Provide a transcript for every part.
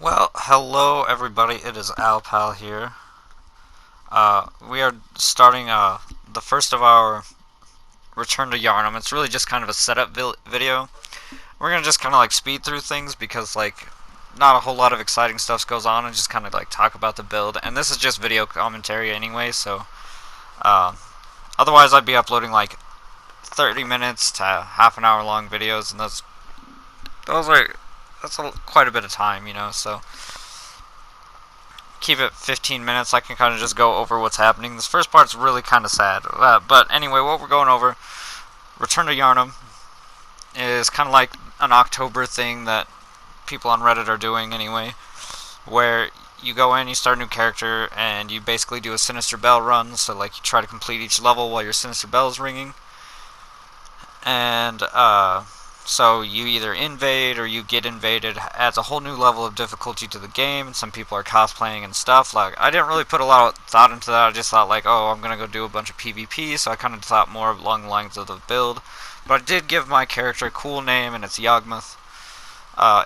Well, hello everybody, it is Alpal here. We are starting the first of our return to Yarnham. It's really just kind of a setup video. We're gonna just kind of like speed through things because like not a whole lot of exciting stuff goes on and just kind of like talk about the build. And this is just video commentary anyway, so uh, otherwise I'd be uploading like 30 minutes to half an hour long videos, and those are quite a bit of time, so keep it 15 minutes. I can kind of just go over what's happening. This first part's really kind of sad. But anyway, what we're going over, Return to Yarnham, is kind of like an October thing that people on Reddit are doing anyway, where you go in, you start a new character, and you basically do a Sinister Bell run. So like you try to complete each level while your Sinister Bell is ringing. And so you either invade or you get invaded. Adds a whole new level of difficulty to the game, and some people are cosplaying and stuff. Like, I didn't really put a lot of thought into that. I just thought like, oh, I'm gonna go do a bunch of PvP, so I kind of thought more along the lines of the build. But I did give my character a cool name, and it's Yawgmoth.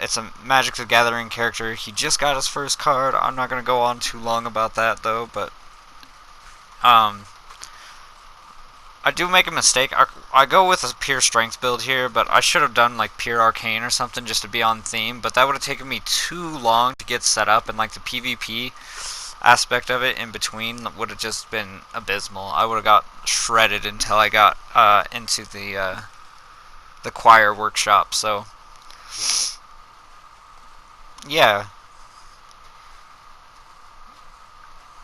It's a Magic the Gathering character. He just got his first card. I'm not gonna go on too long about that though, but um, I do make a mistake. I go with a pure strength build here, but I should have done like pure arcane or something just to be on theme, but that would have taken me too long to get set up, and like the PvP aspect of it in between would have just been abysmal. I would have got shredded until I got into the choir workshop. So yeah,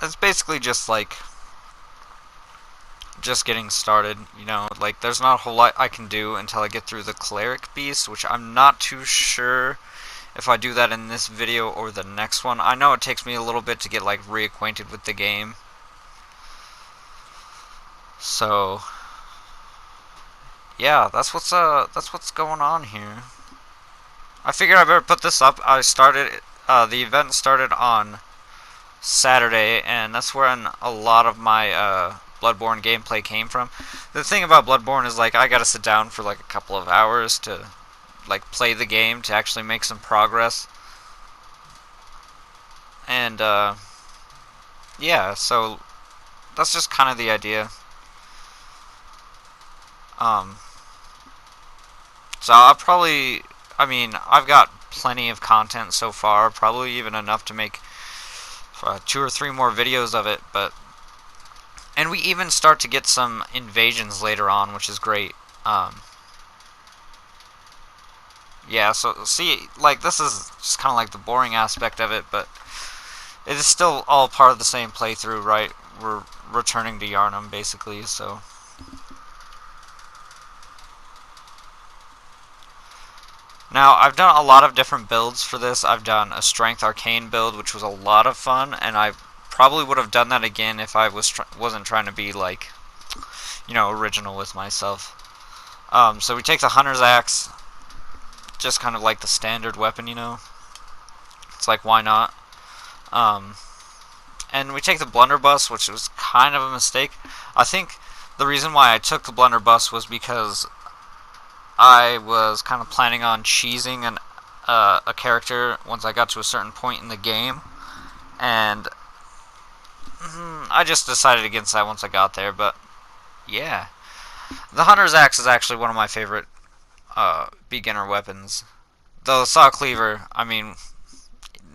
it's basically just getting started, like there's not a whole lot I can do until I get through the cleric beast, which I'm not too sure if I do that in this video or the next one. I know it takes me a little bit to get like reacquainted with the game. So yeah, that's what's going on here. I figured I better put this up. The event started on Saturday, and that's where a lot of my Bloodborne gameplay came from. The thing about Bloodborne is like I gotta sit down for like a couple of hours to like play the game to actually make some progress. And yeah, so that's just kind of the idea. Um, so I've got plenty of content so far, probably even enough to make 2 or 3 more videos of it, and we even start to get some invasions later on, which is great. Yeah, so see, like this is just kind of like the boring aspect of it, but it is still all part of the same playthrough, right? We're returning to Yarnham, basically, so. Now, I've done a lot of different builds for this. I've done a Strength Arcane build, which was a lot of fun, and I probably would have done that again if I wasn't trying to be, like, original with myself. So we take the Hunter's Axe, just kind of like the standard weapon, It's like, why not? And we take the Blunderbuss, which was kind of a mistake. I think the reason why I took the Blunderbuss was because I was kind of planning on cheesing a character once I got to a certain point in the game, and I just decided against that once I got there. But yeah, the Hunter's Axe is actually one of my favorite beginner weapons. Though the Saw Cleaver,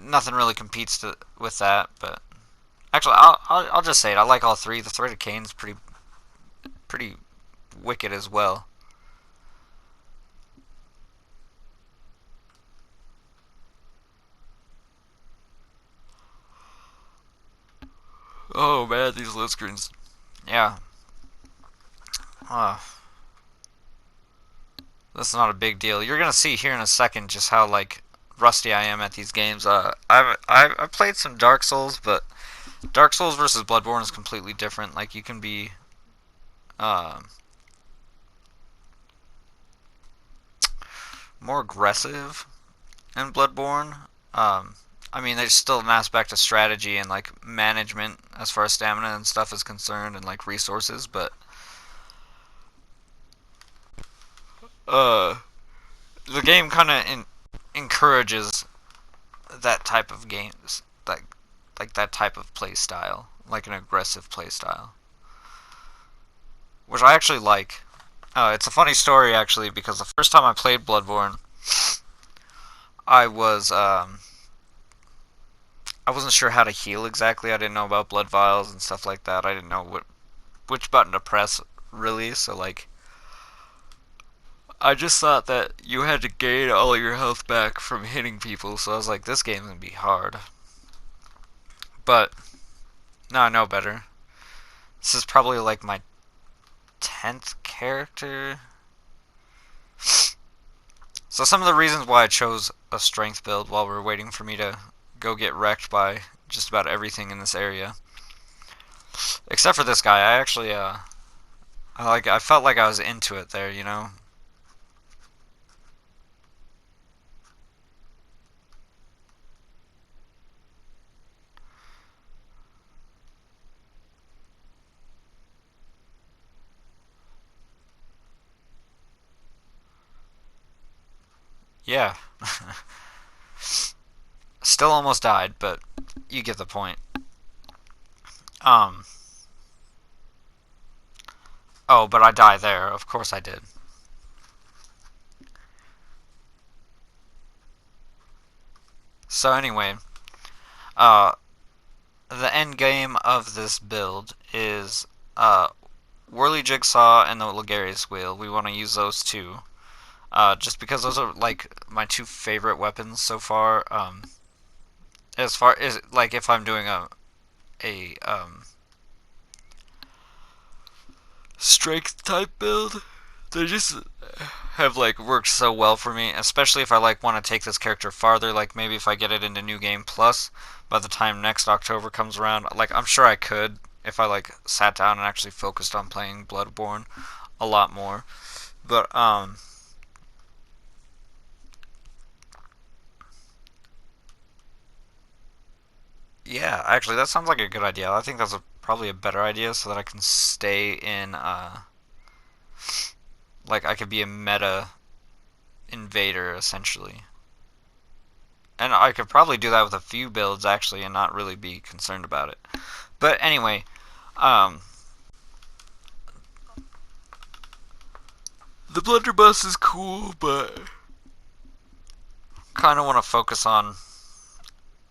nothing really competes with that. But actually, I'll just say it. I like all three. The Threaded Cane's pretty wicked as well. Oh man, these load screens. Yeah. Uh, that's not a big deal. You're gonna see here in a second just how like rusty I am at these games. I've played some Dark Souls, but Dark Souls versus Bloodborne is completely different. Like you can be um, more aggressive in Bloodborne. There's still an aspect of strategy and like management as far as stamina and stuff is concerned, and like resources, but uh, the game kind of encourages that type of games, like that type of play style, like an aggressive play style, which I actually like. It's a funny story actually because the first time I played Bloodborne, I was I wasn't sure how to heal exactly. I didn't know about blood vials and stuff like that. I didn't know which button to press really. So like, I just thought that you had to gain all your health back from hitting people. So I was like, this game's gonna be hard. But now I know better. This is probably like my 10th character. So some of the reasons why I chose a strength build while we're waiting for me to go get wrecked by just about everything in this area, except for this guy. I actually I felt like I was into it there, you know. Yeah. Still almost died, but you get the point. Um oh, but I died there. Of course I did. So anyway, uh the end game of this build is Whirly Jigsaw and the Ligarius Wheel. We want to use those two. Just because those are like my two favorite weapons so far. As far as like if I'm doing a strength type build, they just have like worked so well for me. Especially if I like want to take this character farther. Like maybe if I get it into New Game Plus by the time next October comes around. Like I'm sure I could if I like sat down and actually focused on playing Bloodborne a lot more. But yeah, actually, that sounds like a good idea. I think that's probably a better idea so that I can stay in, like, I could be a meta invader, essentially. And I could probably do that with a few builds, actually, and not really be concerned about it. But anyway, um, the blunderbuss is cool, but kind of want to focus on.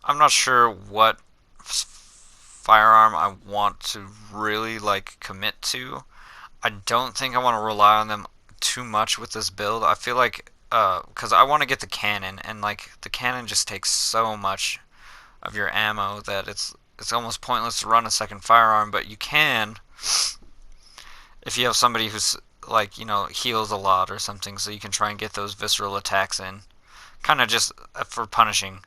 I'm not sure what firearm I want to really, like, commit to. I don't think I want to rely on them too much with this build. I feel like because I want to get the cannon, and like the cannon just takes so much of your ammo that it's almost pointless to run a second firearm. But you can if you have somebody who's like heals a lot or something, so you can try and get those visceral attacks in, kind of just for punishing.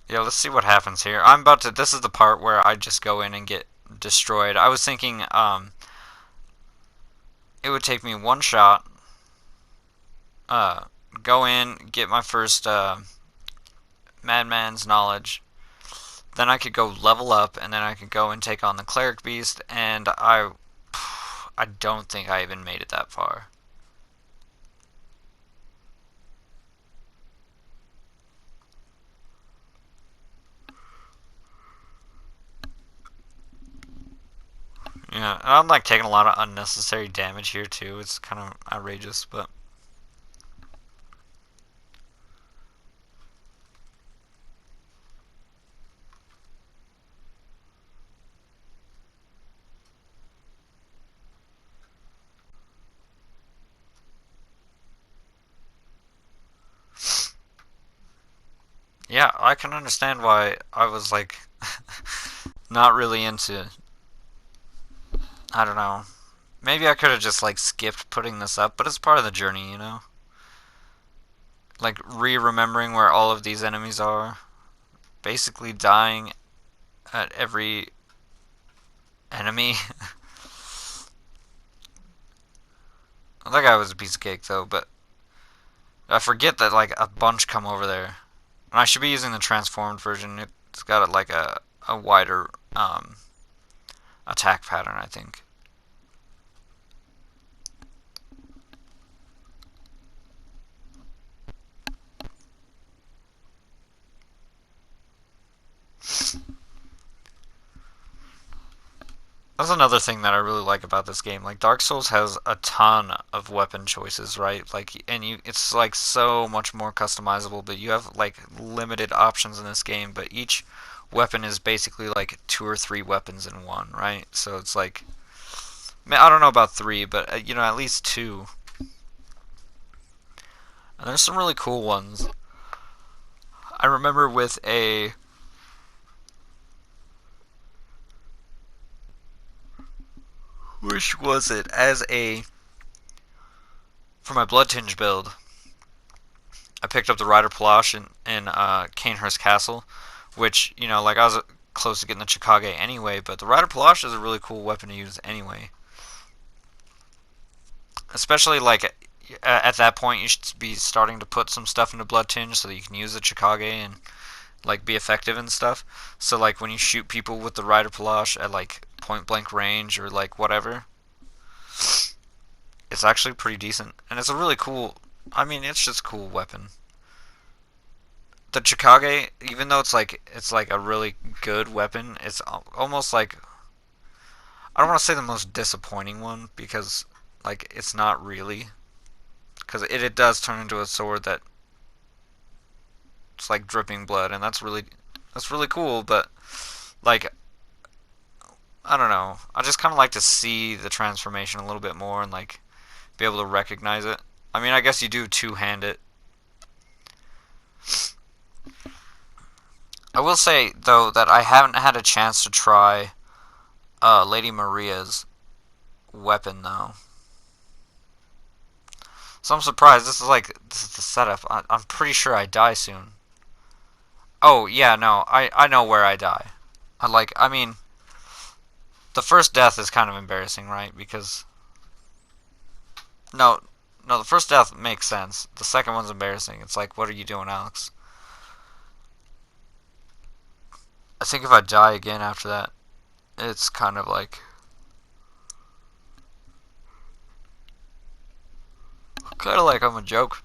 Yeah, let's see what happens here. I'm about to. This is the part where I just go in and get destroyed. I was thinking it would take me one shot, uh, go in, get my first Madman's knowledge. Then I could go level up, and then I could go and take on the cleric beast. And I don't think I even made it that far. Yeah, I'm like taking a lot of unnecessary damage here too. It's kind of outrageous, but yeah, I can understand why I was like not really into. I don't know. Maybe I could have just like skipped putting this up, but it's part of the journey, you know? Like remembering where all of these enemies are. Basically dying at every enemy. That guy was a piece of cake though, but I forget that like a bunch come over there. And I should be using the transformed version. It's got like a wider attack pattern, I think. That's another thing that I really like about this game. Like Dark Souls has a ton of weapon choices, right? Like, and it's like so much more customizable, but you have like limited options in this game, but each weapon is basically like 2 or 3 weapons in one, right? So it's like, I don't know about 3, but at least 2. And there's some really cool ones. I remember with a which was it as a for my Blood Tinge build, I picked up the Rider Palash in Canehurst Castle, which, like I was close to getting the Chikage anyway, but the Rider Palash is a really cool weapon to use anyway. Especially, like, at that point, you should be starting to put some stuff into Blood Tinge so that you can use the Chikage and, like, be effective and stuff. So, like, when you shoot people with the Rider Palash at, like, point blank range or, like, whatever, it's actually pretty decent. And it's a really cool, it's just a cool weapon. The Chikage, even though it's like a really good weapon, it's almost like, I don't want to say the most disappointing one because like it's not really, because it does turn into a sword that it's like dripping blood, and that's really cool. But like, I don't know, I just kind of like to see the transformation a little bit more and like be able to recognize it. I guess you do two-hand it. I will say though that I haven't had a chance to try Lady Maria's weapon though. So I'm surprised. This is the setup. I'm pretty sure I die soon. Oh yeah, no, I know where I die. The first death is kind of embarrassing, right? Because no, no, the first death makes sense. The second one's embarrassing. It's like, what are you doing, Alex? I think if I die again after that, it's kind of like I'm a joke.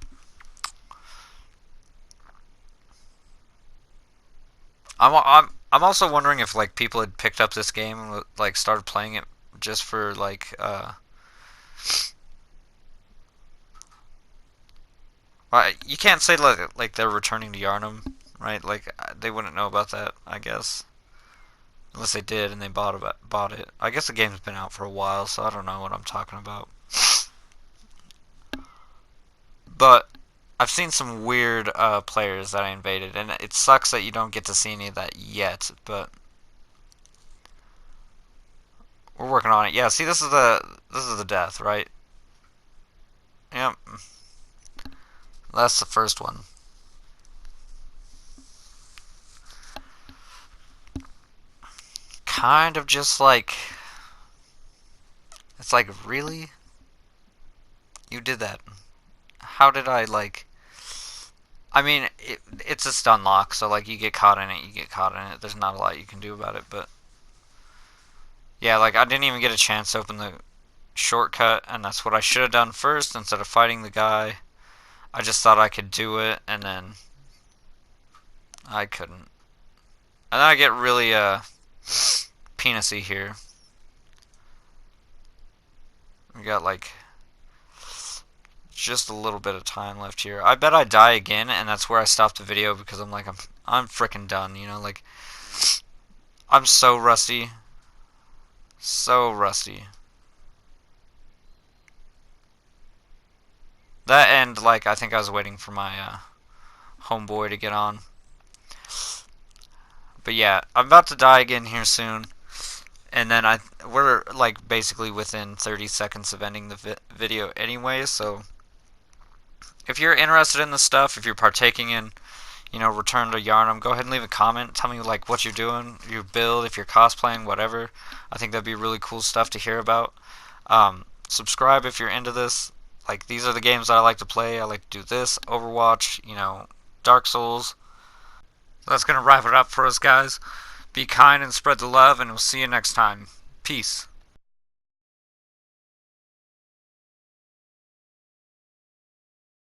I'm also wondering if like people had picked up this game and like started playing it just for like you can't say like they're returning to Yarnham, right? Like they wouldn't know about that, I guess. Unless they did and they bought it. I guess the game's been out for a while, so I don't know what I'm talking about. But I've seen some weird players that I invaded, and it sucks that you don't get to see any of that yet. But we're working on it. Yeah, see, this is the death, right? Yep, that's the first one. Kind of just like, it's like, really? You did that. How did I, like... it's a stun lock, so, like, you get caught in it, you get caught in it. There's not a lot you can do about it, but... Yeah, like, I didn't even get a chance to open the shortcut, and that's what I should have done first instead of fighting the guy. I just thought I could do it, and then... I couldn't. And then I get really, penisy here. We got, like... just a little bit of time left here. I bet I die again, and that's where I stop the video because I'm freaking done. Like I'm so rusty, so rusty. That end, like I think I was waiting for my homeboy to get on. But yeah, I'm about to die again here soon, and then we're like basically within 30 seconds of ending the video anyway. So. If you're interested in this stuff, if you're partaking in, Return to Yarnham, go ahead and leave a comment. Tell me, like, what you're doing, your build, if you're cosplaying, whatever. I think that'd be really cool stuff to hear about. Subscribe if you're into this. Like, these are the games that I like to play. I like to do this, Overwatch, Dark Souls. So that's going to wrap it up for us, guys. Be kind and spread the love, and we'll see you next time. Peace.